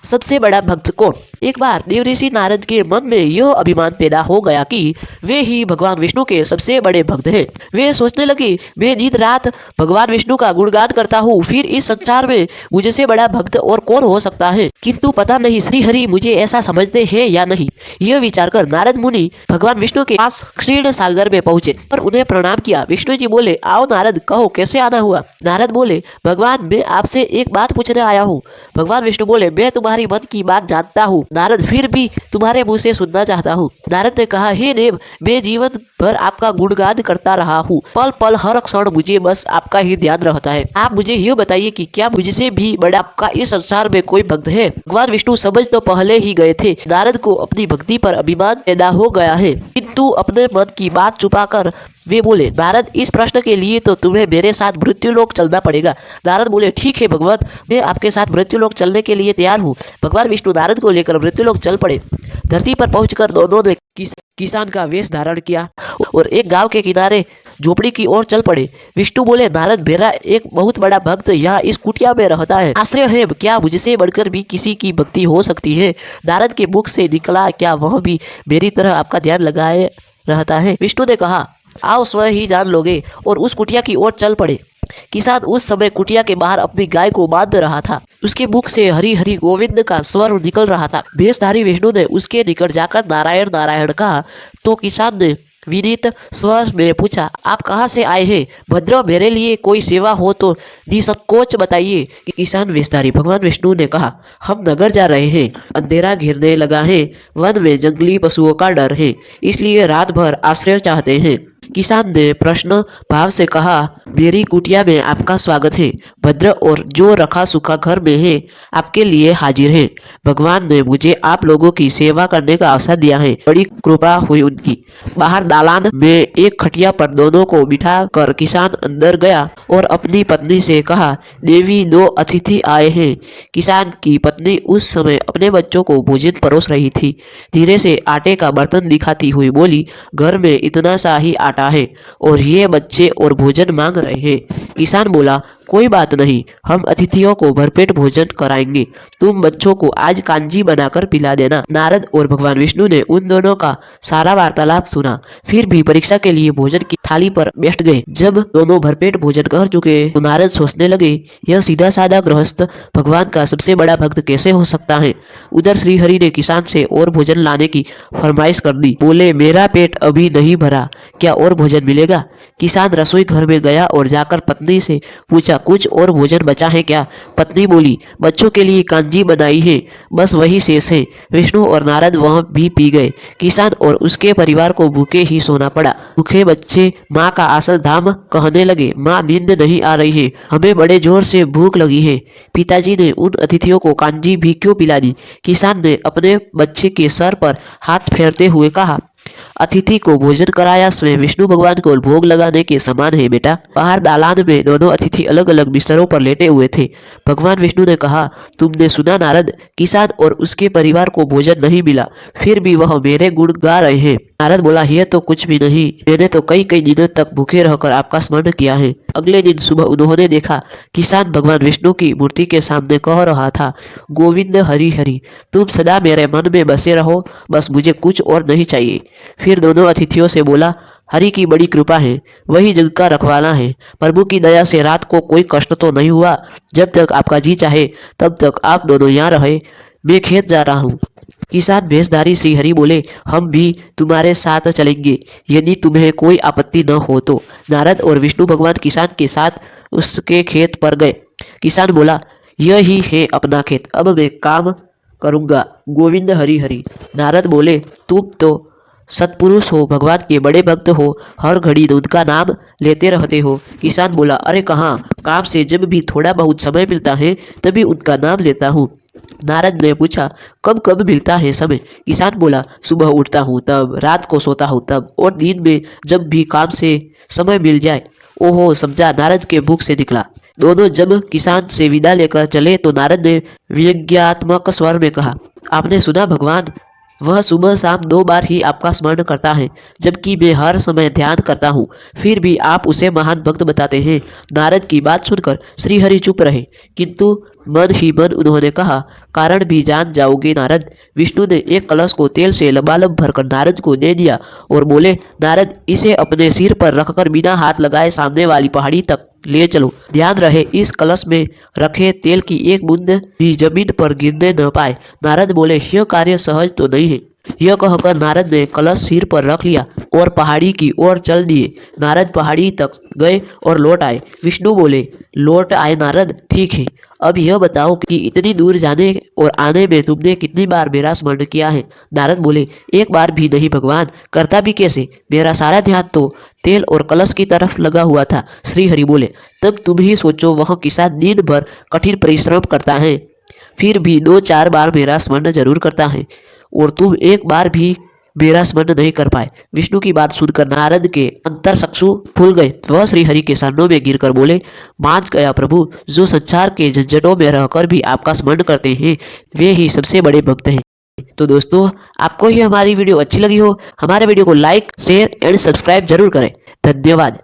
सबसे बड़ा भक्त कौन? एक बार देवऋषि नारद के मन में यह अभिमान पैदा हो गया कि वे ही भगवान विष्णु के सबसे बड़े भक्त हैं। वे सोचने लगे, मैं दिन रात भगवान विष्णु का गुणगान करता हूँ, फिर इस संसार में मुझसे बड़ा भक्त और कौन हो सकता है। किंतु पता नहीं श्री हरि मुझे ऐसा समझते हैं या नहीं। यह विचार कर नारद मुनि भगवान विष्णु के पास क्षीण सागर में पहुंचे और उन्हें प्रणाम किया। विष्णु जी बोले, आओ नारद, कहो कैसे आना हुआ। नारद बोले, भगवान मैं आपसे एक बात पूछने आया हूँ। भगवान विष्णु बोले, मैं तुम्हारी मन की बात जानता हूँ नारद, फिर भी तुम्हारे मुंह से सुनना चाहता हूँ। नारद ने कहा, हे देव, मैं जीवन भर आपका गुणगान करता रहा हूँ, पल पल हर क्षण मुझे बस आपका ही ध्यान रहता है। आप मुझे यह बताइए कि क्या मुझसे भी बड़ा आपका इस संसार में कोई भक्त है? भगवान विष्णु समझ तो पहले ही गए थे, नारद को अपनी भक्ति पर अभिमान पैदा हो गया है, किंतु अपने मन की बात छुपाकर वे बोले, नारद इस प्रश्न के लिए तो तुम्हें मेरे साथ मृत्युलोक चलना पड़ेगा। नारद बोले, ठीक है भगवत, मैं आपके साथ मृत्युलोक चलने के लिए तैयार हूँ। भगवान विष्णु नारद को लेकर मृत्युलोक चल पड़े। धरती पर पहुंचकर दोनों ने किसान का वेश धारण किया और एक गांव के किनारे झोपड़ी की ओर चल पड़े। विष्णु बोले, नारद मेरा एक बहुत बड़ा भक्त यहाँ इस कुटिया में रहता है, आश्रय है, क्या मुझसे बढ़कर भी किसी की भक्ति हो सकती है? नारद के मुख से निकला, क्या वह भी मेरी तरह आपका ध्यान लगाए रहता है? विष्णु ने कहा, आओ स्वयं ही जान लोगे, और उस कुटिया की ओर चल पड़े। किसान उस समय कुटिया के बाहर अपनी गाय को बांध रहा था। उसके मुख से हरि हरि गोविंद का स्वर निकल रहा था। भेषधारी विष्णु ने उसके निकट जाकर नारायण नारायण कहा तो किसान ने विनीत स्वर में पूछा, आप कहाँ से आए हैं? भद्र, मेरे लिए कोई सेवा हो तो निसंकोच बताइए। किसान वेशधारी भगवान विष्णु ने कहा, हम नगर जा रहे हैं, अंधेरा घिरने लगा है, वन में जंगली पशुओं का डर है, इसलिए रात भर आश्रय चाहते हैं। किसान ने प्रश्न भाव से कहा, मेरी कुटिया में आपका स्वागत है, भद्र और जो रखा सूखा घर में है आपके लिए हाजिर है। भगवान ने मुझे आप लोगों की सेवा करने का अवसर दिया है, बड़ी कृपा हुई उनकी। बाहर दालान में एक खटिया पर दोनों को बिठा कर किसान अंदर गया और अपनी पत्नी से कहा, देवी, दो अतिथि आए हैं। किसान की पत्नी उस समय अपने बच्चों को भोजन परोस रही थी। धीरे से आटे का बर्तन दिखाती हुई बोली, घर में इतना सा ही आटा है और ये बच्चे और भोजन मांग रहे हैं। किसान बोला, कोई बात नहीं, हम अतिथियों को भरपेट भोजन कराएंगे, तुम बच्चों को आज कांजी बनाकर पिला देना। नारद और भगवान विष्णु ने उन दोनों का सारा वार्तालाप सुना, फिर भी परीक्षा के लिए भोजन की थाली पर बैठ गए। जब दोनों भरपेट भोजन कर चुके तो नारद सोचने लगे, यह सीधा साधा गृहस्थ भगवान का सबसे बड़ा भक्त कैसे हो सकता है। उधर श्री हरि ने किसान से और भोजन लाने की फरमाइश कर दी। बोले, मेरा पेट अभी नहीं भरा, क्या और भोजन मिलेगा? किसान रसोई घर में गया और जाकर पत्नी से पूछा, कुछ और भोजन बचा है क्या? पत्नी बोली, बच्चों के लिए कांजी बनाई है, बस वही शेष है। विष्णु और नारद वह भी पी गए। किसान और उसके परिवार को भूखे ही सोना पड़ा। भूखे बच्चे माँ का आसन धाम कहने लगे, माँ नींद नहीं आ रही है, हमें बड़े जोर से भूख लगी है। पिताजी ने उन अतिथियों को कांजी भी क्यों पिला दी? किसान ने अपने बच्चे के सर पर हाथ फेरते हुए कहा, अतिथि को भोजन कराया स्वयं विष्णु भगवान को भोग लगाने के समान है बेटा। बाहर दालान में दोनों अतिथि अलग अलग बिस्तरों पर लेटे हुए थे। भगवान विष्णु ने कहा, तुमने सुना नारद, किसान और उसके परिवार को भोजन नहीं मिला, फिर भी वह मेरे गुण गा रहे हैं। नारद बोला, यह तो कुछ भी नहीं, मैंने तो कई कई दिनों तक भूखे रहकर आपका स्मरण किया है। अगले दिन सुबह उन्होंने देखा किसान भगवान विष्णु की मूर्ति के सामने कह रहा था, गोविंद हरि हरि, तुम सदा मेरे मन में बसे रहो, बस मुझे कुछ और नहीं चाहिए। फिर दोनों अतिथियों से बोला, हरि की बड़ी कृपा है, वही जग का रखवाला है, प्रभु की दया से रात को कोई कष्ट तो नहीं हुआ। जब तक आपका जी चाहे तब तक आप दोनों यहाँ रहे, मैं खेत जा रहा हूँ। किसान भेषधारी श्री हरि बोले, हम भी तुम्हारे साथ चलेंगे यदि तुम्हें कोई आपत्ति न हो तो। नारद और विष्णु भगवान किसान के साथ उसके खेत पर गए। किसान बोला, यह ही है अपना खेत, अब मैं काम करूँगा, गोविंद हरि हरि। नारद बोले, तुम तो सत्पुरुष हो, भगवान के बड़े भक्त हो, हर घड़ी उनका नाम लेते रहते हो। किसान बोला, अरे कहाँ, काम से जब भी थोड़ा बहुत समय मिलता है तभी उनका नाम लेता हूँ। नारद ने पूछा, कब कब मिलता है समय? किसान बोला, सुबह उठता हूँ तब, रात को सोता हूँ तब, और दिन में जब भी काम से समय मिल जाए। ओहो, समझा, नारद के मुख से निकला। दोनों जब किसान से विदा लेकर चले तो नारद ने व्यंग्यात्मक स्वर में कहा, आपने सुना भगवान वह सुबह शाम 2 बार ही आपका स्मरण करता है, जबकि मैं हर समय ध्यान करता हूँ, फिर भी आप उसे महान भक्त बताते हैं। नारद की बात सुनकर श्रीहरि चुप रहे, किंतु मन ही मन उन्होंने कहा, कारण भी जान जाओगे नारद। विष्णु ने एक कलश को तेल से लबालब भरकर नारद को दे दिया और बोले, नारद, इसे अपने सिर पर रखकर बिना हाथ लगाए सामने वाली पहाड़ी तक ले चलो। ध्यान रहे इस कलश में रखे तेल की एक बूंद भी जमीन पर गिरने न पाए। नारद बोले, यह कार्य सहज तो नहीं है। यह कहकर नारद ने कलश सिर पर रख लिया और पहाड़ी की ओर चल दिए। नारद पहाड़ी तक गए और लौट आए। विष्णु बोले, लौट आए नारद, ठीक है। अब यह बताओ कि इतनी दूर जाने और आने में तुमने कितनी बार मेरा स्मरण किया है। नारद बोले, एक बार भी नहीं भगवान, करता भी कैसे, मेरा सारा ध्यान तो तेल और कलश की तरफ लगा हुआ था। श्री हरि बोले, तब तुम ही सोचो वह किसान दिन भर कठिन परिश्रम करता है, फिर भी 2-4 बार मेरा स्मरण जरूर करता है, और तुम एक बार भी मेरा स्मरण नहीं कर पाए। विष्णु की बात सुनकर नारद के अंतर चक्षु फूल गए। वह श्रीहरि के चरणों में गिरकर बोले, मान गया प्रभु, जो संसार के झंझटों में रहकर भी आपका स्मरण करते हैं, वे ही सबसे बड़े भक्त हैं। तो दोस्तों, आपको ये हमारी वीडियो अच्छी लगी हो, हमारे वीडियो को लाइक, शेयर एंड सब्सक्राइब जरूर करें। धन्यवाद।